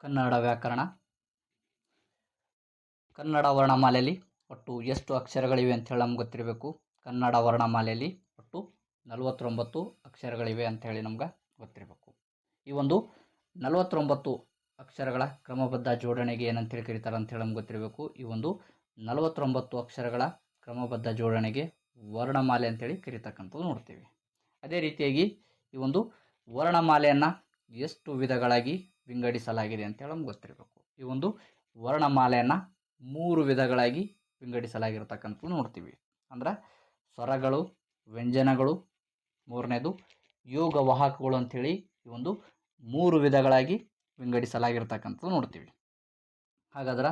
ಕನ್ನಡ ವ್ಯಾಕರಣ. ಕನ್ನಡ ವರ್ಣಮಾಲೆಯಲ್ಲಿ ಒಟ್ಟು ಎಷ್ಟು ಅಕ್ಷರಗಳಿವೆ ಅಂತೇಳಿ ನಮ್ಗೆ ಗೊತ್ತಿರಬೇಕು. ಕನ್ನಡ ವರ್ಣಮಾಲೆಯಲ್ಲಿ ಒಟ್ಟು 49 ಅಕ್ಷರಗಳಿವೆ ಅಂಥೇಳಿ ನಮ್ಗೆ ಗೊತ್ತಿರಬೇಕು. ಈ ಒಂದು 49 ಅಕ್ಷರಗಳ ಕ್ರಮಬದ್ಧ ಜೋಡಣೆಗೆ ಏನಂತೇಳಿ ಕರೀತಾರೆ ಅಂತೇಳಿ ನಮ್ಗೆ ಗೊತ್ತಿರಬೇಕು. ಈ ಒಂದು 49 ಅಕ್ಷರಗಳ ಕ್ರಮಬದ್ಧ ಜೋಡಣೆಗೆ ವರ್ಣಮಾಲೆ ಅಂತೇಳಿ ಕರೀತಕ್ಕಂಥದ್ದು ನೋಡ್ತೀವಿ. ಅದೇ ರೀತಿಯಾಗಿ ಈ ಒಂದು ವರ್ಣಮಾಲೆಯನ್ನು ಎಷ್ಟು ವಿಧಗಳಾಗಿ ವಿಂಗಡಿಸಲಾಗಿದೆ ಅಂತೇಳಿ ನಮ್ಗೆ ಗೊತ್ತಿರಬೇಕು. ಈ ಒಂದು ವರ್ಣಮಾಲೆಯನ್ನು 3 ವಿಧಗಳಾಗಿ ವಿಂಗಡಿಸಲಾಗಿರ್ತಕ್ಕಂಥದ್ದು ನೋಡ್ತೀವಿ. ಅಂದ್ರೆ ಸ್ವರಗಳು, ವ್ಯಂಜನಗಳು, ಮೂರನೇದು ಯೋಗವಾಹಕಗಳು ಅಂಥೇಳಿ ಈ ಒಂದು 3 ವಿಧಗಳಾಗಿ ವಿಂಗಡಿಸಲಾಗಿರ್ತಕ್ಕಂಥದ್ದು ನೋಡ್ತೀವಿ. ಹಾಗಾದ್ರೆ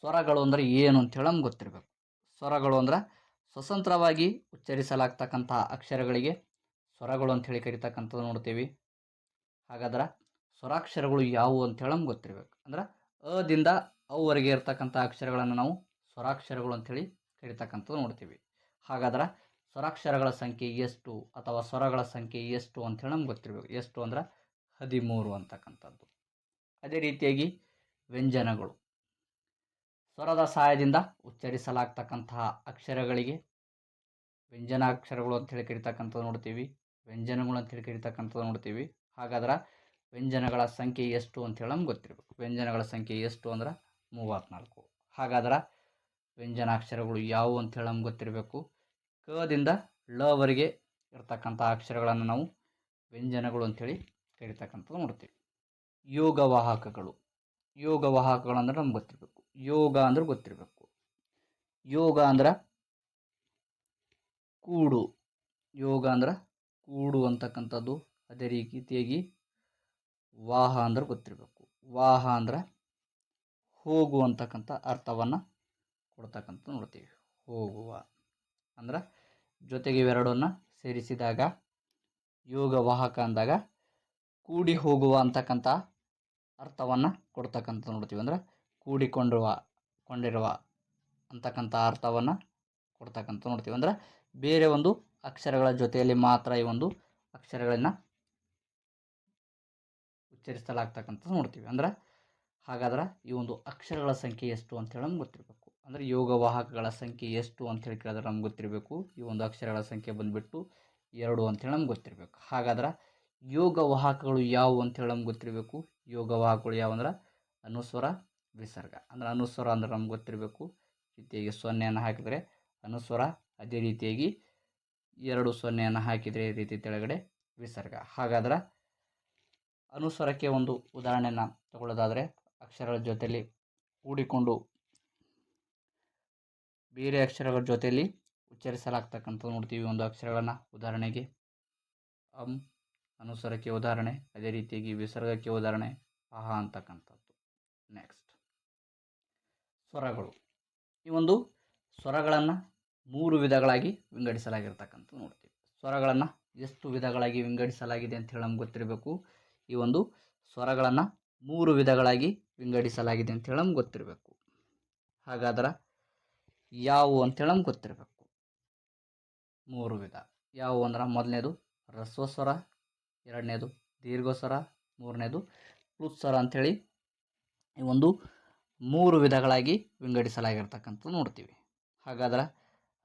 ಸ್ವರಗಳು ಅಂದರೆ ಏನು ಅಂತೇಳಿ ನಮ್ಗೆ ಗೊತ್ತಿರಬೇಕು. ಸ್ವರಗಳು ಅಂದ್ರೆ ಸ್ವತಂತ್ರವಾಗಿ ಉಚ್ಚರಿಸಲಾಗ್ತಕ್ಕಂಥ ಅಕ್ಷರಗಳಿಗೆ ಸ್ವರಗಳು ಅಂಥೇಳಿ ಕರಿತಕ್ಕಂಥದ್ದು ನೋಡ್ತೀವಿ. ಹಾಗಾದ್ರೆ ಸ್ವರಾಕ್ಷರಗಳು ಯಾವುವು ಅಂತೇಳಿ ನಮ್ಗೆ ಗೊತ್ತಿರಬೇಕು. ಅಂದ್ರೆ ಅದಿಂದ ಅವರೆಗೆ ಇರ್ತಕ್ಕಂಥ ಅಕ್ಷರಗಳನ್ನು ನಾವು ಸ್ವರಾಕ್ಷರಗಳು ಅಂಥೇಳಿ ಕರಿತಕ್ಕಂಥದ್ದು ನೋಡ್ತೀವಿ. ಹಾಗಾದ್ರೆ ಸ್ವರಾಕ್ಷರಗಳ ಸಂಖ್ಯೆ ಎಷ್ಟು ಅಥವಾ ಸ್ವರಗಳ ಸಂಖ್ಯೆ ಎಷ್ಟು ಅಂಥೇಳಿ ನಮ್ಗೆ ಗೊತ್ತಿರಬೇಕು. ಎಷ್ಟು ಅಂದ್ರೆ 13 ಅಂತಕ್ಕಂಥದ್ದು. ಅದೇ ರೀತಿಯಾಗಿ ವ್ಯಂಜನಗಳು, ಸ್ವರದ ಸಹಾಯದಿಂದ ಉಚ್ಚರಿಸಲಾಗ್ತಕ್ಕಂತಹ ಅಕ್ಷರಗಳಿಗೆ ವ್ಯಂಜನಾಕ್ಷರಗಳು ಅಂಥೇಳಿ ಕರಿತಕ್ಕಂಥದ್ದು ನೋಡ್ತೀವಿ. ವ್ಯಂಜನಗಳು ಅಂಥೇಳಿ ಕರಿತಕ್ಕಂಥದ್ದು ನೋಡ್ತೀವಿ. ಹಾಗಾದ್ರೆ ವ್ಯಂಜನಗಳ ಸಂಖ್ಯೆ ಎಷ್ಟು ಅಂತೇಳಿ ನಮ್ಗೆ ಗೊತ್ತಿರಬೇಕು. ವ್ಯಂಜನಗಳ ಸಂಖ್ಯೆ ಎಷ್ಟು ಅಂದ್ರೆ 34. ಹಾಗಾದ್ರೆ ವ್ಯಂಜನಾಕ್ಷರಗಳು ಯಾವುವು ಅಂತೇಳಿ ನಮ್ಗೆ ಗೊತ್ತಿರಬೇಕು. ಕದಿಂದ ಲವರೆಗೆ ಇರ್ತಕ್ಕಂಥ ಅಕ್ಷರಗಳನ್ನು ನಾವು ವ್ಯಂಜನಗಳು ಅಂಥೇಳಿ ಕರಿತಕ್ಕಂಥದ್ದು ನೋಡ್ತೀವಿ. ಯೋಗವಾಹಕಗಳು. ಯೋಗವಾಹಕಗಳು ಅಂದ್ರೆ ನಮ್ಗೆ ಗೊತ್ತಿರಬೇಕು. ಯೋಗ ಅಂದ್ರೆ ಗೊತ್ತಿರಬೇಕು. ಯೋಗ ಅಂದ್ರೆ ಕೂಡು. ಯೋಗ ಅಂದ್ರೆ ಕೂಡು ಅಂತಕ್ಕಂಥದ್ದು. ಅದೇ ರೀತಿಯಾಗಿ ವಾಹ ಅಂದ್ರೆ ಗೊತ್ತಿರಬೇಕು. ವಾಹ ಅಂದ್ರೆ ಹೋಗು ಅಂತಕ್ಕಂಥ ಅರ್ಥವನ್ನು ಕೊಡ್ತಕ್ಕಂಥ ನೋಡ್ತೀವಿ. ಹೋಗುವ ಅಂದ್ರೆ ಜೊತೆಗೆ ಇವೆರಡನ್ನು ಸೇರಿಸಿದಾಗ ಯೋಗವಾಹಕ ಅಂದಾಗ ಕೂಡಿ ಹೋಗುವ ಅಂತಕ್ಕಂಥ ಅರ್ಥವನ್ನು ಕೊಡ್ತಕ್ಕಂಥ ನೋಡ್ತೀವಿ. ಅಂದ್ರೆ ಕೊಂಡಿರುವ ಅಂತಕ್ಕಂಥ ಅರ್ಥವನ್ನು ಕೊಡ್ತಕ್ಕಂಥ ನೋಡ್ತೀವಿ. ಅಂದ್ರೆ ಬೇರೆ ಒಂದು ಅಕ್ಷರಗಳ ಜೊತೆಯಲ್ಲಿ ಮಾತ್ರ ಈ ಒಂದು ಅಕ್ಷರಗಳನ್ನು ಉಚ್ಚರಿಸಲಾಗ್ತಕ್ಕಂಥದ್ದು ನೋಡ್ತೀವಿ. ಅಂದ್ರೆ ಹಾಗಾದ್ರೆ ಈ ಒಂದು ಅಕ್ಷರಗಳ ಸಂಖ್ಯೆ ಎಷ್ಟು ಅಂತೇಳಿ ನಮ್ಗೆ ಗೊತ್ತಿರಬೇಕು. ಅಂದರೆ ಯೋಗವಾಹಕಗಳ ಸಂಖ್ಯೆ ಎಷ್ಟು ಅಂತೇಳಿ ಕೇಳಿದ್ರೆ ನಮ್ಗೆ ಗೊತ್ತಿರಬೇಕು. ಈ ಒಂದು ಅಕ್ಷರಗಳ ಸಂಖ್ಯೆ ಬಂದುಬಿಟ್ಟು 2 ಅಂತೇಳಿ ನಮ್ಗೆ ಗೊತ್ತಿರಬೇಕು. ಹಾಗಾದ್ರೆ ಯೋಗವಾಹಕಗಳು ಯಾವುವು ಅಂತೇಳಿ ನಮ್ಗೆ ಗೊತ್ತಿರಬೇಕು. ಯೋಗವಾಹಕಗಳು ಯಾವ ಅಂದ್ರೆ ಅನುಸ್ವರ, ವಿಸರ್ಗ. ಅಂದ್ರೆ ಅನುಸ್ವರ ಅಂದ್ರೆ ನಮ್ಗೆ ಗೊತ್ತಿರಬೇಕು. ರೀತಿಯಾಗಿ 0 ಹಾಕಿದರೆ ಅನುಸ್ವರ, ಅದೇ ರೀತಿಯಾಗಿ 2 0 ಹಾಕಿದರೆ ಈ ರೀತಿ ಕೆಳಗಡೆ ವಿಸರ್ಗ. ಹಾಗಾದ್ರೆ ಅನುಸ್ವರಕ್ಕೆ ಒಂದು ಉದಾಹರಣೆಯನ್ನು ತಗೊಳ್ಳೋದಾದರೆ ಅಕ್ಷರಗಳ ಜೊತೆಯಲ್ಲಿ ಕೂಡಿಕೊಂಡು ಬೇರೆ ಅಕ್ಷರಗಳ ಜೊತೆಯಲ್ಲಿ ಉಚ್ಚರಿಸಲಾಗ್ತಕ್ಕಂಥದ್ದು ನೋಡ್ತೀವಿ. ಒಂದು ಅಕ್ಷರಗಳನ್ನು ಉದಾಹರಣೆಗೆ ಅನುಸ್ವರಕ್ಕೆ ಉದಾಹರಣೆ, ಅದೇ ರೀತಿಯಾಗಿ ವಿಸರ್ಗಕ್ಕೆ ಉದಾಹರಣೆ ಆಹ ಅಂತಕ್ಕಂಥದ್ದು. ನೆಕ್ಸ್ಟ್ ಸ್ವರಗಳು. ಈ ಒಂದು ಸ್ವರಗಳನ್ನು 3 ವಿಧಗಳಾಗಿ ವಿಂಗಡಿಸಲಾಗಿರ್ತಕ್ಕಂಥದ್ದು ನೋಡ್ತೀವಿ. ಸ್ವರಗಳನ್ನು ಎಷ್ಟು ವಿಧಗಳಾಗಿ ವಿಂಗಡಿಸಲಾಗಿದೆ ಅಂತ ಹೇಳಿ ನಮ್ಗೆ ಗೊತ್ತಿರಬೇಕು. ಈ ಒಂದು ಸ್ವರಗಳನ್ನು 3 ವಿಧಗಳಾಗಿ ವಿಂಗಡಿಸಲಾಗಿದೆ ಅಂತೇಳಿ ನಮ್ಗೆ ಗೊತ್ತಿರಬೇಕು. ಹಾಗಾದ್ರೆ ಯಾವುವು ಅಂತೇಳಿ ನಮ್ಗೆ ಗೊತ್ತಿರಬೇಕು. 3 ವಿಧ ಯಾವುವು ಅಂದ್ರೆ ಮೊದಲನೇದು ಹ್ರಸ್ವಸ್ವರ, ಎರಡನೇದು ದೀರ್ಘಸ್ವರ, ಮೂರನೇದು ಪ್ಲುತ್ಸ್ವರ ಅಂಥೇಳಿ ಈ ಒಂದು 3 ವಿಧಗಳಾಗಿ ವಿಂಗಡಿಸಲಾಗಿರ್ತಕ್ಕಂಥದ್ದು ನೋಡ್ತೀವಿ. ಹಾಗಾದ್ರೆ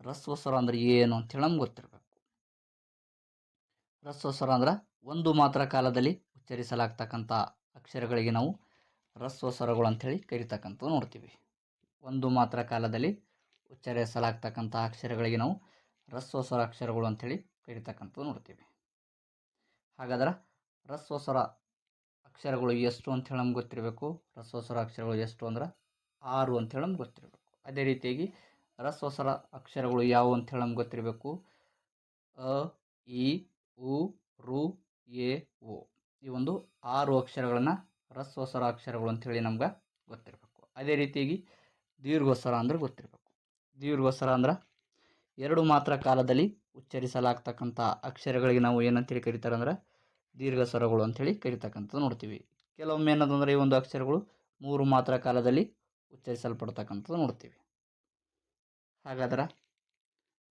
ಹ್ರಸ್ವಸ್ವರ ಅಂದ್ರೆ ಏನು ಅಂತೇಳಿ ನಮ್ಗೆ ಗೊತ್ತಿರಬೇಕು. ಹ್ರಸ್ವಸ್ವರ ಅಂದ್ರೆ ಒಂದು ಮಾತ್ರ ಕಾಲದಲ್ಲಿ ಉಚ್ಚರಿಸಲಾಗ್ತಕ್ಕಂಥ ಅಕ್ಷರಗಳಿಗೆ ನಾವು ಹ್ರಸ್ವಸ್ವರಗಳು ಅಂಥೇಳಿ ಕರಿತಕ್ಕಂಥದ್ದು ನೋಡ್ತೀವಿ. ಒಂದು ಮಾತ್ರ ಕಾಲದಲ್ಲಿ ಉಚ್ಚರಿಸಲಾಗ್ತಕ್ಕಂಥ ಅಕ್ಷರಗಳಿಗೆ ನಾವು ಹ್ರಸ್ವಸ್ವರ ಅಕ್ಷರಗಳು ಅಂಥೇಳಿ ಕರಿತಕ್ಕಂಥದ್ದು ನೋಡ್ತೀವಿ. ಹಾಗಾದ್ರೆ ಹ್ರಸ್ವಸ್ವರ ಅಕ್ಷರಗಳು ಎಷ್ಟು ಅಂಥೇಳಿ ನಮ್ಗೆ ಗೊತ್ತಿರಬೇಕು. ಹ್ರಸ್ವಸ್ವರ ಅಕ್ಷರಗಳು ಎಷ್ಟು ಅಂದ್ರೆ 6 ಅಂಥೇಳಿ ನಮ್ಗೆ ಗೊತ್ತಿರಬೇಕು. ಅದೇ ರೀತಿಯಾಗಿ ಹ್ರಸ್ವಸ್ವರ ಅಕ್ಷರಗಳು ಯಾವುವು ಅಂಥೇಳಿ ನಮ್ಗೆ ಗೊತ್ತಿರಬೇಕು. ಅ, ಇ, ಉ, ರು, ಎ, ಓ. ಈ ಒಂದು 6 ಅಕ್ಷರಗಳನ್ನು ಹ್ರಸ್ವಸ್ವರ ಅಕ್ಷರಗಳು ಅಂಥೇಳಿ ನಮ್ಗೆ ಗೊತ್ತಿರಬೇಕು. ಅದೇ ರೀತಿಯಾಗಿ ದೀರ್ಘಸ್ವರ ಅಂದ್ರೆ ಗೊತ್ತಿರಬೇಕು. ದೀರ್ಘಸ್ವರ ಅಂದ್ರೆ 2 ಮಾತ್ರ ಕಾಲದಲ್ಲಿ ಉಚ್ಚರಿಸಲಾಗ್ತಕ್ಕಂಥ ಅಕ್ಷರಗಳಿಗೆ ನಾವು ಏನಂತೇಳಿ ಕರಿತಾರೆ ಅಂದ್ರೆ ದೀರ್ಘಸ್ವರಗಳು ಅಂಥೇಳಿ ಕರಿತಕ್ಕಂಥದ್ದು ನೋಡ್ತೀವಿ. ಕೆಲವೊಮ್ಮೆ ಏನದಂದ್ರೆ ಈ ಒಂದು ಅಕ್ಷರಗಳು 3 ಮಾತ್ರ ಕಾಲದಲ್ಲಿ ಉಚ್ಚರಿಸಲ್ಪಡ್ತಕ್ಕಂಥದ್ದು ನೋಡ್ತೀವಿ. ಹಾಗಾದ್ರೆ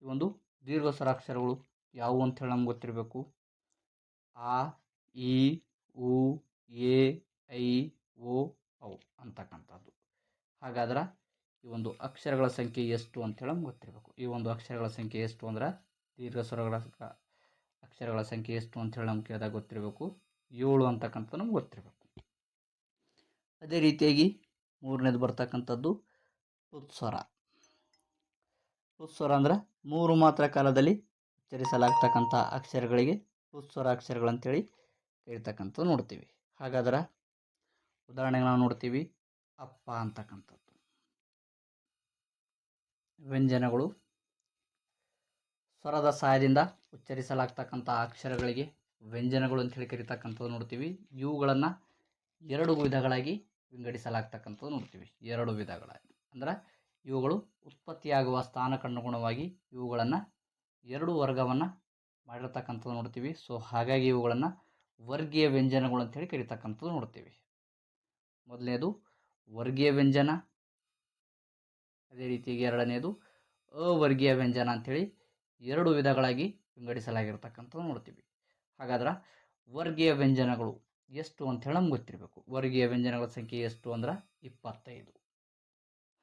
ಈ ಒಂದು ದೀರ್ಘಸ್ವರ ಅಕ್ಷರಗಳು ಯಾವುವು ಅಂಥೇಳಿ ನಮ್ಗೆ ಗೊತ್ತಿರಬೇಕು. ಆ, ಇ, ಉ, ಎ, ಐ, ಓ, ಹಾಗಾದ್ರೆ ಈ ಒಂದು ಅಕ್ಷರಗಳ ಸಂಖ್ಯೆ ಎಷ್ಟು ಅಂತೇಳಿ ನಮ್ಗೆ ಗೊತ್ತಿರಬೇಕು. ಈ ಒಂದು ಅಕ್ಷರಗಳ ಸಂಖ್ಯೆ ಎಷ್ಟು ಅಂದ್ರೆ ದೀರ್ಘ ಸ್ವರಗಳ ಅಕ್ಷರಗಳ ಸಂಖ್ಯೆ ಎಷ್ಟು ಅಂತೇಳಿ ನಮ್ಗೆ ಕೇಳಿದಾಗ ಗೊತ್ತಿರಬೇಕು. 7 ಅಂತಕ್ಕಂಥ ನಮ್ಗೆ ಗೊತ್ತಿರಬೇಕು. ಅದೇ ರೀತಿಯಾಗಿ ಮೂರನೇದು ಬರ್ತಕ್ಕಂಥದ್ದು ತುತ್ಸ್ವರ. ತುತ್ಸ್ವರ ಅಂದ್ರೆ 3 ಮಾತ್ರ ಕಾಲದಲ್ಲಿ ಉಚ್ಚರಿಸಲಾಗ್ತಕ್ಕಂಥ ಅಕ್ಷರಗಳಿಗೆ ತುತ್ಸ್ವರ ಅಕ್ಷರಗಳಂತೇಳಿ ಕರೀತಕ್ಕಂಥದ್ದು ನೋಡ್ತೀವಿ. ಹಾಗಾದ್ರೆ ಉದಾಹರಣೆಗೆ ನಾವು ನೋಡ್ತೀವಿ ಅಪ್ಪ ಅಂತಕ್ಕಂಥದ್ದು. ವ್ಯಂಜನಗಳು ಸ್ವರದ ಸಹಾಯದಿಂದ ಉಚ್ಚರಿಸಲಾಗ್ತಕ್ಕಂಥ ಅಕ್ಷರಗಳಿಗೆ ವ್ಯಂಜನಗಳು ಅಂತೇಳಿ ಕರೀತಕ್ಕಂಥದ್ದು ನೋಡ್ತೀವಿ. ಇವುಗಳನ್ನು 2 ವಿಧಗಳಾಗಿ ವಿಂಗಡಿಸಲಾಗ್ತಕ್ಕಂಥದ್ದು ನೋಡ್ತೀವಿ. 2 ವಿಧಗಳಾಗಿ ಅಂದ್ರೆ ಇವುಗಳು ಉತ್ಪತ್ತಿಯಾಗುವ ಸ್ಥಾನಕ್ಕನುಗುಣವಾಗಿ ಇವುಗಳನ್ನು 2 ವರ್ಗವನ್ನು ಮಾಡಿರ್ತಕ್ಕಂಥದ್ದು ನೋಡ್ತೀವಿ. ಸೊ ಹಾಗಾಗಿ ಇವುಗಳನ್ನು ವರ್ಗೀಯ ವ್ಯಂಜನಗಳು ಅಂತೇಳಿ ಕರೀತಕ್ಕಂಥದ್ದು ನೋಡ್ತೀವಿ. ಮೊದಲನೇದು ವರ್ಗೀಯ ವ್ಯಂಜನ, ಅದೇ ರೀತಿಯಾಗಿ ಎರಡನೇದು ಅವರ್ಗೀಯ ವ್ಯಂಜನ ಅಂಥೇಳಿ 2 ವಿಧಗಳಾಗಿ ವಿಂಗಡಿಸಲಾಗಿರ್ತಕ್ಕಂಥದ್ದು ನೋಡ್ತೀವಿ. ಹಾಗಾದ್ರೆ ವರ್ಗೀಯ ವ್ಯಂಜನಗಳು ಎಷ್ಟು ಅಂತೇಳಿ ನಮ್ಗೆ ಗೊತ್ತಿರಬೇಕು. ವರ್ಗೀಯ ವ್ಯಂಜನಗಳ ಸಂಖ್ಯೆ ಎಷ್ಟು ಅಂದ್ರೆ 25.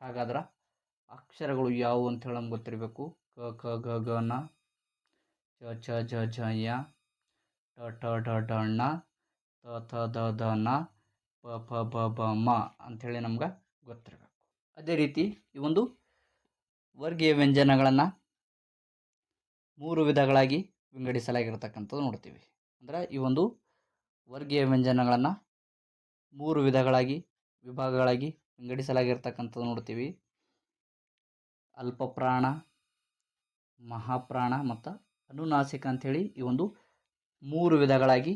ಹಾಗಾದ್ರೆ ಅಕ್ಷರಗಳು ಯಾವುವು ಅಂತೇಳಿ ನಮ್ಗೆ ಗೊತ್ತಿರಬೇಕು. ಕ ಕ ಗ ಗ ನ, ಚ ಛ ಝ ಝ ಯ, ಟ ಠ ಡ ಢ ಣ, ತ ಥ ದ ಧ ನ, ಪ ಫ ಬ ಬ ಮ ಅಂಥೇಳಿ ನಮ್ಗೆ ಗೊತ್ತಿರಬೇಕು. ಅದೇ ರೀತಿ ಈ ಒಂದು ವರ್ಗೀಯ ವ್ಯಂಜನಗಳನ್ನು 3 ವಿಧಗಳಾಗಿ ವಿಂಗಡಿಸಲಾಗಿರ್ತಕ್ಕಂಥದ್ದು ನೋಡ್ತೀವಿ. ಅಂದ್ರೆ ಈ ಒಂದು ವರ್ಗೀಯ ವ್ಯಂಜನಗಳನ್ನು 3 ವಿಭಾಗಗಳಾಗಿ ವಿಂಗಡಿಸಲಾಗಿರ್ತಕ್ಕಂಥದ್ದು ನೋಡ್ತೀವಿ. ಅಲ್ಪಪ್ರಾಣ, ಮಹಾಪ್ರಾಣ ಮತ್ತು ಅನುನಾಸಿಕ ಅಂಥೇಳಿ ಈ ಒಂದು 3 ವಿಧಗಳಾಗಿ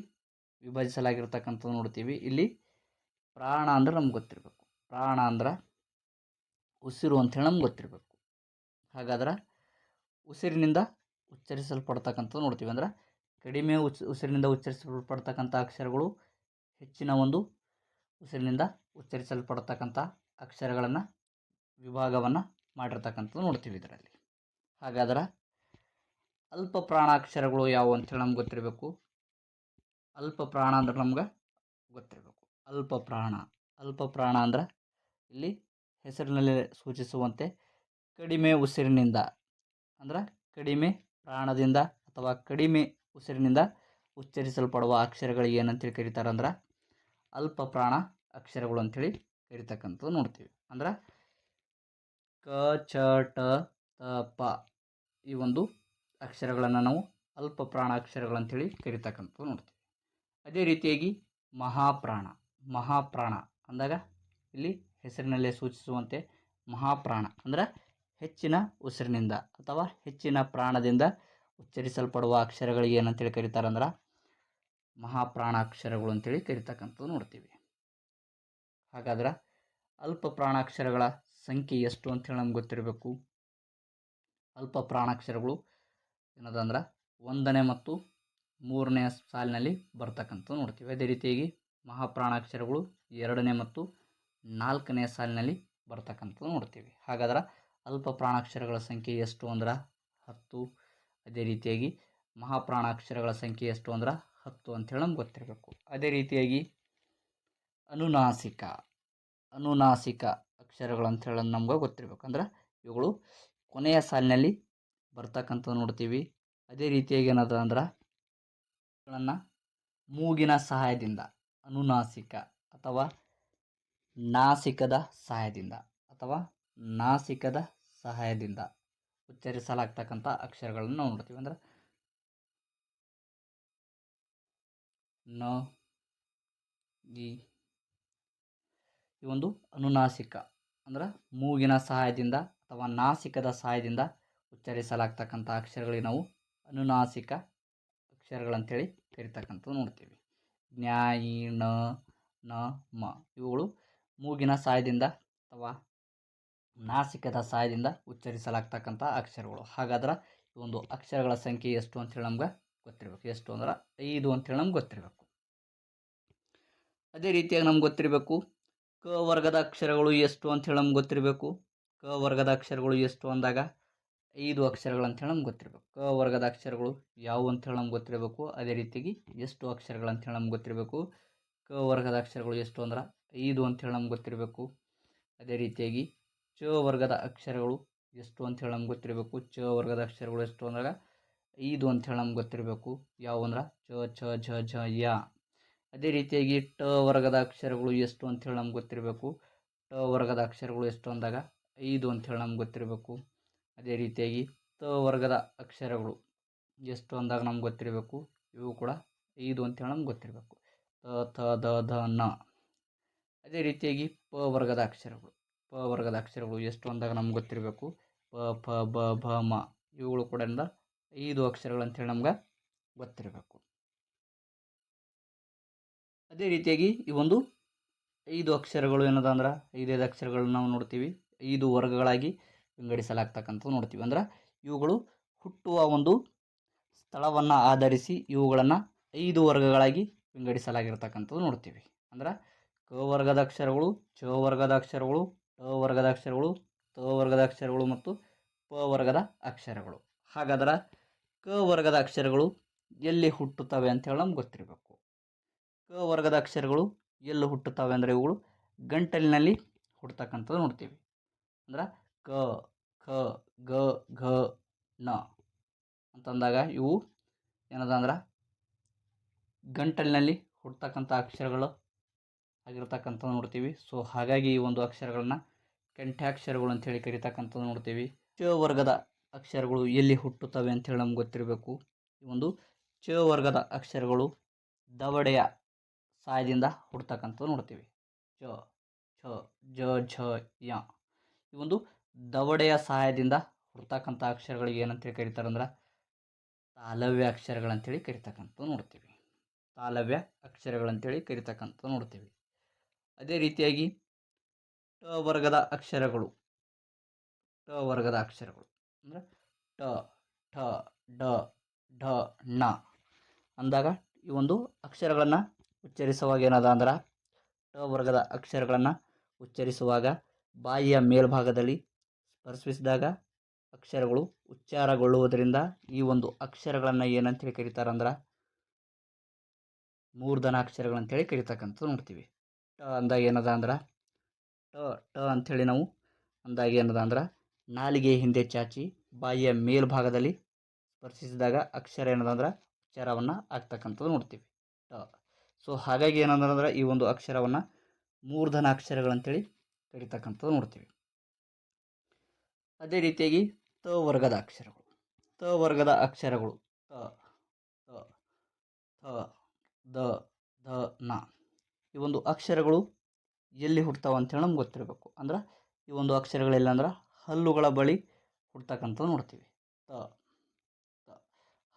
ವಿಭಜಿಸಲಾಗಿರ್ತಕ್ಕಂಥದ್ದು ನೋಡ್ತೀವಿ. ಇಲ್ಲಿ ಪ್ರಾಣ ಅಂದ್ರೆ ನಮ್ಗೆ ಗೊತ್ತಿರಬೇಕು. ಪ್ರಾಣ ಅಂದ್ರೆ ಉಸಿರು ಅಂಥೇಳಿ ನಮ್ಗೆ ಗೊತ್ತಿರಬೇಕು. ಹಾಗಾದ್ರೆ ಉಸಿರಿನಿಂದ ಉಚ್ಚರಿಸಲ್ಪಡ್ತಕ್ಕಂಥದ್ದು ನೋಡ್ತೀವಿ. ಅಂದ್ರೆ ಕಡಿಮೆ ಉಸಿರಿನಿಂದ ಉಚ್ಚರಿಸಲ್ಪಡ್ತಕ್ಕಂಥ ಅಕ್ಷರಗಳು, ಹೆಚ್ಚಿನ ಒಂದು ಉಸಿರಿನಿಂದ ಉಚ್ಚರಿಸಲ್ಪಡ್ತಕ್ಕಂಥ ಅಕ್ಷರಗಳನ್ನು ವಿಭಾಗವನ್ನು ಮಾಡಿರ್ತಕ್ಕಂಥದ್ದು ನೋಡ್ತೀವಿ ಇದರಲ್ಲಿ. ಹಾಗಾದ್ರೆ ಅಲ್ಪ ಪ್ರಾಣಾಕ್ಷರಗಳು ಯಾವುವು ಅಂತೇಳಿ ನಮ್ಗೆ ಗೊತ್ತಿರಬೇಕು. ಅಲ್ಪ ಪ್ರಾಣ ಅಂದ್ರೆ ನಮ್ಗೆ ಗೊತ್ತಿರಬೇಕು. ಅಲ್ಪ ಪ್ರಾಣ ಅಂದ್ರೆ ಇಲ್ಲಿ ಹೆಸರಿನಲ್ಲಿ ಸೂಚಿಸುವಂತೆ ಕಡಿಮೆ ಉಸಿರಿನಿಂದ ಅಂದ್ರೆ ಕಡಿಮೆ ಪ್ರಾಣದಿಂದ ಅಥವಾ ಕಡಿಮೆ ಉಸಿರಿನಿಂದ ಉಚ್ಚರಿಸಲ್ಪಡುವ ಅಕ್ಷರಗಳಿಗೆ ಏನಂತೇಳಿ ಕರೀತಾರೆ ಅಂದ್ರೆ ಅಲ್ಪ ಪ್ರಾಣ ಅಕ್ಷರಗಳು ಅಂಥೇಳಿ ಕರೀತಕ್ಕಂಥದ್ದು ನೋಡ್ತೀವಿ. ಅಂದ್ರೆ ಕ ಚ ಟ ತ ಪ ಈ ಒಂದು ಅಕ್ಷರಗಳನ್ನು ನಾವು ಅಲ್ಪ ಪ್ರಾಣ ಅಕ್ಷರಗಳಂಥೇಳಿ ಕರೀತಕ್ಕಂಥದ್ದು ನೋಡ್ತೀವಿ. ಅದೇ ರೀತಿಯಾಗಿ ಮಹಾಪ್ರಾಣ ಅಂದಾಗ ಇಲ್ಲಿ ಹೆಸರಿನಲ್ಲೇ ಸೂಚಿಸುವಂತೆ ಮಹಾಪ್ರಾಣ ಅಂದ್ರೆ ಹೆಚ್ಚಿನ ಉಸಿರಿನಿಂದ ಅಥವಾ ಹೆಚ್ಚಿನ ಪ್ರಾಣದಿಂದ ಉಚ್ಚರಿಸಲ್ಪಡುವ ಅಕ್ಷರಗಳಿಗೆ ಏನಂತೇಳಿ ಕರೀತಾರೆ ಅಂದ್ರೆ ಮಹಾಪ್ರಾಣ ಅಕ್ಷರಗಳು ಅಂತೇಳಿ ಕರೀತಕ್ಕಂಥದ್ದು ನೋಡ್ತೀವಿ. ಹಾಗಾದ್ರೆ ಅಲ್ಪ ಪ್ರಾಣಾಕ್ಷರಗಳ ಸಂಖ್ಯೆ ಎಷ್ಟು ಅಂತೇಳಿ ನಮ್ಗೆ ಗೊತ್ತಿರಬೇಕು. ಅಲ್ಪ ಪ್ರಾಣಾಕ್ಷರಗಳು ಏನದಂದ್ರೆ 1ನೇ ಮತ್ತು 3ನೇ ಸಾಲಿನಲ್ಲಿ ಬರ್ತಕ್ಕಂಥದ್ದು ನೋಡ್ತೀವಿ. ಅದೇ ರೀತಿಯಾಗಿ ಮಹಾಪ್ರಾಣಾಕ್ಷರಗಳು 2ನೇ ಮತ್ತು 4ನೇ ಸಾಲಿನಲ್ಲಿ ಬರ್ತಕ್ಕಂಥದ್ದು ನೋಡ್ತೀವಿ. ಹಾಗಾದ್ರೆ ಅಲ್ಪ ಪ್ರಾಣಾಕ್ಷರಗಳ ಸಂಖ್ಯೆ ಎಷ್ಟು ಅಂದ್ರೆ 10. ಅದೇ ರೀತಿಯಾಗಿ ಮಹಾಪ್ರಾಣಾಕ್ಷರಗಳ ಸಂಖ್ಯೆ ಎಷ್ಟು ಅಂದ್ರೆ 10 ಅಂತೇಳಿ ನಮ್ಗೆ ಗೊತ್ತಿರಬೇಕು. ಅದೇ ರೀತಿಯಾಗಿ ಅನುನಾಸಿಕ ಅಕ್ಷರಗಳು ಅಂಥೇಳಿ ನಮ್ಗೆ ಗೊತ್ತಿರಬೇಕು. ಅಂದ್ರೆ ಇವುಗಳು ಕೊನೆಯ ಸಾಲಿನಲ್ಲಿ ಬರ್ತಕ್ಕಂಥದ್ದು ನೋಡ್ತೀವಿ. ಅದೇ ರೀತಿಯಾಗಿ ಏನದ ಅಂದ್ರೆ ಇವುಗಳನ್ನು ಮೂಗಿನ ಸಹಾಯದಿಂದ ಅನುನಾಸಿಕ ಅಥವಾ ನಾಸಿಕದ ಸಹಾಯದಿಂದ ಉಚ್ಚರಿಸಲಾಗ್ತಕ್ಕಂಥ ಅಕ್ಷರಗಳನ್ನು ನಾವು ನೋಡ್ತೀವಿ. ಅಂದ್ರೆ ನ ಈ ಒಂದು ಅನುನಾಸಿಕ ಅಂದ್ರೆ ಮೂಗಿನ ಸಹಾಯದಿಂದ ಅಥವಾ ನಾಸಿಕದ ಸಹಾಯದಿಂದ ಉಚ್ಚರಿಸಲಾಗ್ತಕ್ಕಂಥ ಅಕ್ಷರಗಳಿಗೆ ನಾವು ಅನುನಾಸಿಕ ಅಕ್ಷರಗಳಂಥೇಳಿ ಕರಿತಕ್ಕಂಥದ್ದು ನೋಡ್ತೀವಿ. ಜ್ಞಾ ಇ ಣ ನ ಮ ಇವುಗಳು ಮೂಗಿನ ಸಹಾಯದಿಂದ ಅಥವಾ ನಾಸಿಕದ ಸಹಾಯದಿಂದ ಉಚ್ಚರಿಸಲಾಗ್ತಕ್ಕಂಥ ಅಕ್ಷರಗಳು. ಹಾಗಾದ್ರೆ ಈ ಒಂದು ಅಕ್ಷರಗಳ ಸಂಖ್ಯೆ ಎಷ್ಟು ಅಂತೇಳಿ ನಮ್ಗೆ ಗೊತ್ತಿರಬೇಕು. ಎಷ್ಟು ಅಂದ್ರೆ 5 ಅಂತೇಳಿ ನಮ್ಗೆ ಗೊತ್ತಿರಬೇಕು. ಅದೇ ರೀತಿಯಾಗಿ ನಮ್ಗೆ ಗೊತ್ತಿರಬೇಕು ಕ ವರ್ಗದ ಅಕ್ಷರಗಳು ಎಷ್ಟು ಅಂತೇಳಿ ನಮ್ಗೆ ಗೊತ್ತಿರಬೇಕು. ಕ ವರ್ಗದ ಅಕ್ಷರಗಳು ಎಷ್ಟು ಅಂದಾಗ 5 ಅಕ್ಷರಗಳು ಅಂತೇಳಿ ನಮ್ಗೆ ಗೊತ್ತಿರಬೇಕು. ಕ ವರ್ಗದ ಅಕ್ಷರಗಳು ಯಾವುವು ಅಂತೇಳಿ ನಮ್ಗೆ ಗೊತ್ತಿರಬೇಕು. ಅದೇ ರೀತಿಯಾಗಿ ಎಷ್ಟು ಅಕ್ಷರಗಳು ಅಂತೇಳಿ ನಮ್ಗೆ ಗೊತ್ತಿರಬೇಕು. ಕ ವರ್ಗದ ಅಕ್ಷರಗಳು ಎಷ್ಟು ಅಂದ್ರೆ 5 ಅಂತೇಳಿ ನಮ್ಗೆ ಗೊತ್ತಿರಬೇಕು. ಅದೇ ರೀತಿಯಾಗಿ ಚ ವರ್ಗದ ಅಕ್ಷರಗಳು ಎಷ್ಟು ಅಂತೇಳಿ ನಮ್ಗೆ ಗೊತ್ತಿರಬೇಕು. ಚ ವರ್ಗದ ಅಕ್ಷರಗಳು ಎಷ್ಟು ಅಂದಾಗ 5 ಅಂತೇಳಿ ನಮ್ಗೆ ಗೊತ್ತಿರಬೇಕು. ಯಾವ ಅಂದ್ರೆ ಚ ಛ ಝ ಝ ಯ. ಅದೇ ರೀತಿಯಾಗಿ ಟ ವರ್ಗದ ಅಕ್ಷರಗಳು ಎಷ್ಟು ಅಂತೇಳಿ ನಮ್ಗೆ ಗೊತ್ತಿರಬೇಕು. ಟ ವರ್ಗದ ಅಕ್ಷರಗಳು ಎಷ್ಟು ಅಂದಾಗ 5 ಅಂತೇಳಿ ನಮ್ಗೆ ಗೊತ್ತಿರಬೇಕು. ಅದೇ ರೀತಿಯಾಗಿ ತ ವರ್ಗದ ಅಕ್ಷರಗಳು ಎಷ್ಟು ಅಂದಾಗ ನಮ್ಗೆ ಗೊತ್ತಿರಬೇಕು. ಇವು ಕೂಡ 5 ಅಂತೇಳಿ ನಮ್ಗೆ ಗೊತ್ತಿರಬೇಕು. ತ ಥ ದ ಧ ನ. ಅದೇ ರೀತಿಯಾಗಿ ಪ ವರ್ಗದ ಅಕ್ಷರಗಳು ಎಷ್ಟು ಅಂದಾಗ ನಮ್ಗೆ ಗೊತ್ತಿರಬೇಕು. ಪ ಫ ಬ ಭ ಮ. ಇವುಗಳು ಕೂಡ 5 ಅಕ್ಷರಗಳು ಅಂತೇಳಿ ನಮ್ಗೆ ಗೊತ್ತಿರಬೇಕು. ಅದೇ ರೀತಿಯಾಗಿ ಈ ಒಂದು 5 ಅಕ್ಷರಗಳು ಏನದ ಅಂದ್ರೆ 5 ಅಕ್ಷರಗಳನ್ನ ನಾವು ನೋಡ್ತೀವಿ 5 ವರ್ಗಗಳಾಗಿ ವಿಂಗಡಿಸಲಾಗ್ತಕ್ಕಂಥದ್ದು ನೋಡ್ತೀವಿ. ಅಂದ್ರೆ ಇವುಗಳು ಹುಟ್ಟುವ ಒಂದು ಸ್ಥಳವನ್ನು ಆಧರಿಸಿ ಇವುಗಳನ್ನು 5 ವರ್ಗಗಳಾಗಿ ವಿಂಗಡಿಸಲಾಗಿರ್ತಕ್ಕಂಥದ್ದು ನೋಡ್ತೀವಿ. ಅಂದ್ರೆ ಕ ವರ್ಗದ ಅಕ್ಷರಗಳು, ಚ ವರ್ಗದ ಅಕ್ಷರಗಳು, ಟ ವರ್ಗದ ಅಕ್ಷರಗಳು, ತ ವರ್ಗದ ಅಕ್ಷರಗಳು ಮತ್ತು ಪ ವರ್ಗದ ಅಕ್ಷರಗಳು. ಹಾಗಾದ್ರೆ ಕ ವರ್ಗದ ಅಕ್ಷರಗಳು ಎಲ್ಲಿ ಹುಟ್ಟುತ್ತವೆ ಅಂತೇಳಿ ನಮ್ಗೆ ಗೊತ್ತಿರಬೇಕು. ಕ ವರ್ಗದ ಅಕ್ಷರಗಳು ಎಲ್ಲಿ ಹುಟ್ಟುತ್ತವೆ ಅಂದರೆ ಇವುಗಳು ಗಂಟಲಿನಲ್ಲಿ ಹುಟ್ಟತಕ್ಕಂಥದ್ದು ನೋಡ್ತೀವಿ. ಅಂದ್ರೆ ಕ ಖ ಗ ಘ ನ ಅಂತಂದಾಗ ಇವು ಏನದ ಅಂದ್ರೆ ಗಂಟಲಿನಲ್ಲಿ ಹುಟ್ಟತಕ್ಕಂಥ ಅಕ್ಷರಗಳು ಆಗಿರ್ತಕ್ಕಂಥದ್ದು ನೋಡ್ತೀವಿ. ಸೊ ಹಾಗಾಗಿ ಈ ಒಂದು ಅಕ್ಷರಗಳನ್ನ ಕಂಠ್ಯಾಕ್ಷರಗಳು ಅಂತೇಳಿ ಕರಿತಕ್ಕಂಥದ್ದು ನೋಡ್ತೀವಿ. ಚ ವರ್ಗದ ಅಕ್ಷರಗಳು ಎಲ್ಲಿ ಹುಟ್ಟುತ್ತವೆ ಅಂತೇಳಿ ನಮ್ಗೆ ಗೊತ್ತಿರಬೇಕು. ಈ ಒಂದು ಚ ವರ್ಗದ ಅಕ್ಷರಗಳು ದವಡೆಯ ಸಹಾಯದಿಂದ ಹುಟ್ಟತಕ್ಕಂಥದ್ದು ನೋಡ್ತೀವಿ. ಚ ಛ ಜ ಝ ಯ. ಈ ಒಂದು ದವಡೆಯ ಸಹಾಯದಿಂದ ಹುಟ್ಟತಕ್ಕಂಥ ಅಕ್ಷರಗಳಿಗೆ ಏನಂತೇಳಿ ಕರೀತಾರೆ ಅಂದ್ರೆ ತಾಲವ್ಯ ಅಕ್ಷರಗಳಂತೇಳಿ ಕರಿತಕ್ಕಂಥದ್ದು ನೋಡ್ತೀವಿ. ತಾಲವ್ಯ ಅಕ್ಷರಗಳಂತೇಳಿ ಕರಿತಕ್ಕಂಥದ್ದು ನೋಡ್ತೀವಿ. ಅದೇ ರೀತಿಯಾಗಿ ಟ ವರ್ಗದ ಅಕ್ಷರಗಳು ಅಂದರೆ ಟ ಠ ಡ ಢ ಣ ಅಂದಾಗ ಈ ಒಂದು ಅಕ್ಷರಗಳನ್ನು ಉಚ್ಚರಿಸುವಾಗ ಏನದ ಅಂದ್ರೆ ಟ ವರ್ಗದ ಅಕ್ಷರಗಳನ್ನು ಉಚ್ಚರಿಸುವಾಗ ಬಾಯಿಯ ಮೇಲ್ಭಾಗದಲ್ಲಿ ಸ್ಪರ್ಶಿಸಿದಾಗ ಅಕ್ಷರಗಳು ಉಚ್ಚಾರಗೊಳ್ಳುವುದರಿಂದ ಈ ಒಂದು ಅಕ್ಷರಗಳನ್ನು ಏನಂತೇಳಿ ಕರೀತಾರೆ ಅಂದ್ರೆ ಮೂರ್ಧನಾಕ್ಷರಗಳಂತೇಳಿ ಕರಿತಕ್ಕಂಥದ್ದು ನೋಡ್ತೀವಿ. ಟ ಅಂದಾಗ ಏನದ ಅಂದ್ರೆ ಟ ಅಂಥೇಳಿ ನಾವು ಅಂದಾಗ ಏನದ ಅಂದ್ರೆ ನಾಲಿಗೆ ಹಿಂದೆ ಚಾಚಿ ಬಾಯಿಯ ಮೇಲ್ಭಾಗದಲ್ಲಿ ಸ್ಪರ್ಶಿಸಿದಾಗ ಅಕ್ಷರ ಏನದ ಅಂದ್ರೆ ಉಚ್ಚಾರವನ್ನು ಆಗ್ತಕ್ಕಂಥದ್ದು ನೋಡ್ತೀವಿ. ಟ. ಸೊ ಹಾಗಾಗಿ ಏನಂದ್ರೆ ಈ ಒಂದು ಅಕ್ಷರವನ್ನು ಮೂರ್ಧನಾಕ್ಷರಗಳಂತೇಳಿ ಕರಿತಕ್ಕಂಥದ್ದು ನೋಡ್ತೀವಿ. ಅದೇ ರೀತಿಯಾಗಿ ತ ವರ್ಗದ ಅಕ್ಷರಗಳು ತ ತ ಥ ದ ಧ ನ. ಈ ಒಂದು ಅಕ್ಷರಗಳು ಎಲ್ಲಿ ಹುಟ್ಟತಾವ ಅಂತೇಳಿ ನಮ್ಗೆ ಗೊತ್ತಿರಬೇಕು. ಅಂದ್ರೆ ಈ ಒಂದು ಅಕ್ಷರಗಳೆಲ್ಲ ಅಂದ್ರೆ ಹಲ್ಲುಗಳ ಬಳಿ ಹುಟ್ಟತಕ್ಕಂಥದ್ದು ನೋಡ್ತೀವಿ. ತ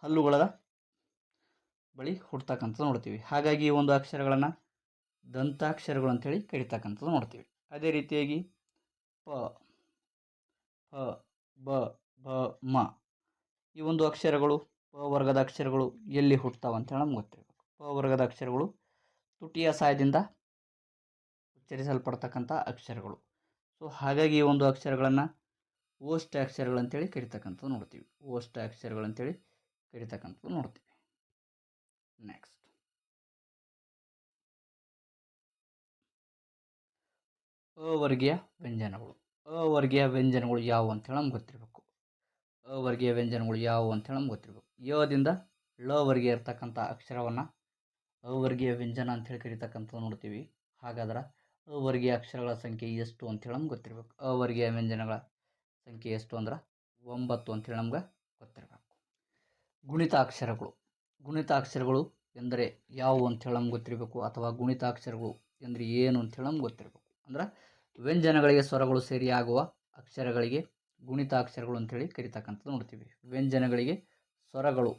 ಹಲ್ಲುಗಳ ಬಳಿ ಹುಟ್ಟತಕ್ಕಂಥದ್ದು ನೋಡ್ತೀವಿ. ಹಾಗಾಗಿ ಈ ಒಂದು ಅಕ್ಷರಗಳನ್ನು ದಂತಾಕ್ಷರಗಳು ಅಂತೇಳಿ ಕರಿತಕ್ಕಂಥದ್ದು ನೋಡ್ತೀವಿ. ಅದೇ ರೀತಿಯಾಗಿ ಪ ಫ ಬ ಭ ಮ. ಈ ಒಂದು ಅಕ್ಷರಗಳು ಪ ವರ್ಗದ ಅಕ್ಷರಗಳು ಎಲ್ಲಿ ಹುಟ್ಟತಾವ ಅಂತೇಳಿ ನಮ್ಗೆ ಗೊತ್ತಿರಬೇಕು. ಪ ವರ್ಗದ ಅಕ್ಷರಗಳು ತುಟಿಯ ಸಹಾಯದಿಂದ ಉಚ್ಚರಿಸಲ್ಪಡ್ತಕ್ಕಂಥ ಅಕ್ಷರಗಳು. ಸೊ ಹಾಗಾಗಿ ಈ ಒಂದು ಅಕ್ಷರಗಳನ್ನು ಓಷ್ಟ ಅಕ್ಷರಗಳಂತೇಳಿ ಕರಿತಕ್ಕಂಥದ್ದು ನೋಡ್ತೀವಿ. ಓಷ್ಟ ಅಕ್ಷರಗಳಂತೇಳಿ ಕರಿತಕ್ಕಂಥದ್ದು ನೋಡ್ತೀವಿ. ನೆಕ್ಸ್ಟ್ ಅವರ್ಗೀಯ ವ್ಯಂಜನಗಳು. ಅವರ್ಗೀಯ ವ್ಯಂಜನಗಳು ಯಾವುವು ಅಂತೇಳಿ ನಮ್ಗೆ ಗೊತ್ತಿರಬೇಕು. ಅವರ್ಗೀಯ ವ್ಯಂಜನಗಳು ಯಾವುವು ಅಂತೇಳಿ ನಮ್ಗೆ ಗೊತ್ತಿರಬೇಕು. ಯದಿಂದ ಳವರೆಗೆ ಇರ್ತಕ್ಕಂಥ ಅಕ್ಷರವನ್ನು ಅವರ್ಗೀಯ ವ್ಯಂಜನ ಅಂತೇಳಿ ಕರಿತಕ್ಕಂಥದ್ದು ನೋಡ್ತೀವಿ. ಹಾಗಾದ್ರೆ ಅವರ್ಗೀಯ ಅಕ್ಷರಗಳ ಸಂಖ್ಯೆ ಎಷ್ಟು ಅಂತೇಳಿ ನಮ್ಗೆ ಗೊತ್ತಿರಬೇಕು. ಅವರ್ಗೀಯ ವ್ಯಂಜನಗಳ ಸಂಖ್ಯೆ ಎಷ್ಟು ಅಂದ್ರೆ 9 ಅಂತೇಳಿ ನಮ್ಗೆ ಗೊತ್ತಿರಬೇಕು. ಗುಣಿತಾಕ್ಷರಗಳು ಎಂದರೆ ಯಾವುವು ಅಂತೇಳಿ ನಮ್ಗೆ ಗೊತ್ತಿರಬೇಕು. ಅಥವಾ ಗುಣಿತಾಕ್ಷರಗಳು ಎಂದರೆ ಏನು ಅಂತೇಳಿ ನಮ್ಗೆ ಗೊತ್ತಿರಬೇಕು. ಅಂದ್ರೆ ವ್ಯಂಜನಗಳಿಗೆ ಸ್ವರಗಳು ಸೇರಿ ಆಗುವ ಅಕ್ಷರಗಳಿಗೆ ಗುಣಿತಾಕ್ಷರಗಳು ಅಂತೇಳಿ ಕರಿತಕ್ಕಂಥದ್ದು ನೋಡ್ತೀವಿ. ವ್ಯಂಜನಗಳಿಗೆ ಸ್ವರಗಳು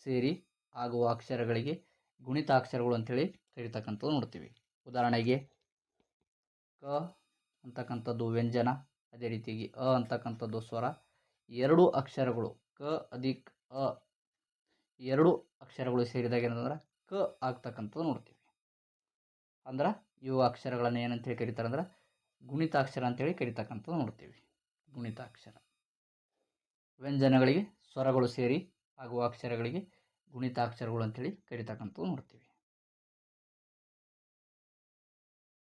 ಸೇರಿ ಆಗುವ ಅಕ್ಷರಗಳಿಗೆ ಗುಣಿತಾಕ್ಷರಗಳು ಅಂತೇಳಿ ಕರಿತಕ್ಕಂಥದ್ದು ನೋಡ್ತೀವಿ. ಉದಾಹರಣೆಗೆ ಕ ಅಂತಕ್ಕಂಥದ್ದು ವ್ಯಂಜನ, ಅದೇ ರೀತಿಯಾಗಿ ಅ ಅಂತಕ್ಕಂಥದ್ದು ಸ್ವರ. ಎರಡು ಅಕ್ಷರಗಳು ಕ ಅಧಿಕ್ ಅ, ಎರಡು ಅಕ್ಷರಗಳು ಸೇರಿದಾಗ ಏನಂದ್ರೆ ಕ ಆಗ್ತಕ್ಕಂಥದ್ದು ನೋಡ್ತೀವಿ. ಅಂದ್ರೆ ಇವು ಅಕ್ಷರಗಳನ್ನು ಏನಂತೇಳಿ ಕರೀತಾರೆ ಅಂದ್ರೆ ಗುಣಿತಾಕ್ಷರ ಅಂತೇಳಿ ಕರಿತಕ್ಕಂಥದ್ದು ನೋಡ್ತೀವಿ. ಗುಣಿತಾಕ್ಷರ ವ್ಯಂಜನಗಳಿಗೆ ಸ್ವರಗಳು ಸೇರಿ ಆಗುವ ಅಕ್ಷರಗಳಿಗೆ ಗುಣಿತಾಕ್ಷರಗಳು ಅಂತೇಳಿ ಕರಿತಕ್ಕಂಥದ್ದು ನೋಡ್ತೀವಿ.